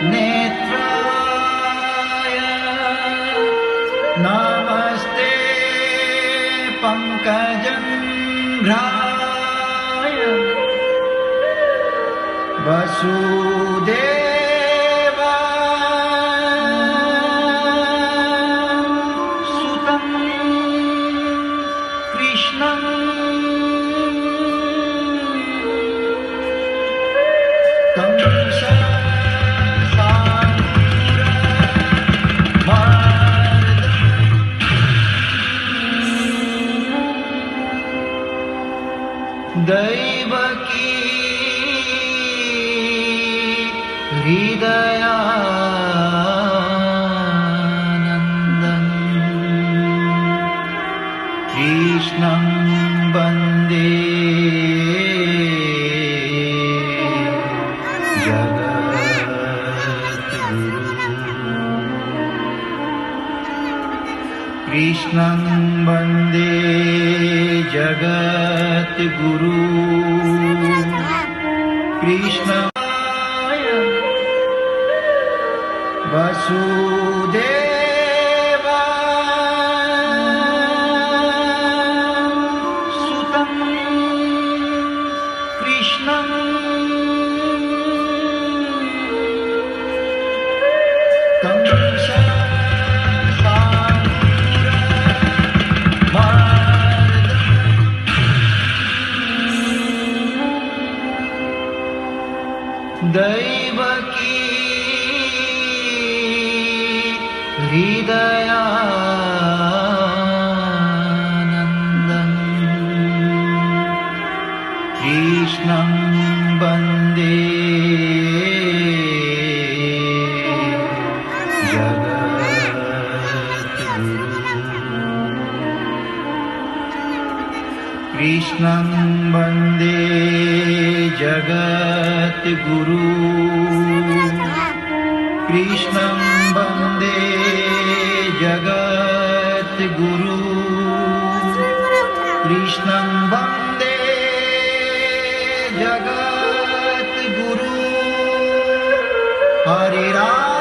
नेत्राय नमस्ते पंकजंघ्राय वसुदेव सुतं कृष्णं दैवकी हृदयानन्दं कृष्णं वन्दे कृष्णं वन्दे जगद्गुरु कृष्णाय वसुदेव सुतं कृष्णं दैवकी हृदयानन्दं कृष्णं वन्दे कृष्णं वन्दे जगद्गुरु कृष्णं वन्दे जगद्गुरु कृष्णं वन्दे जगद्गुरु हरे राम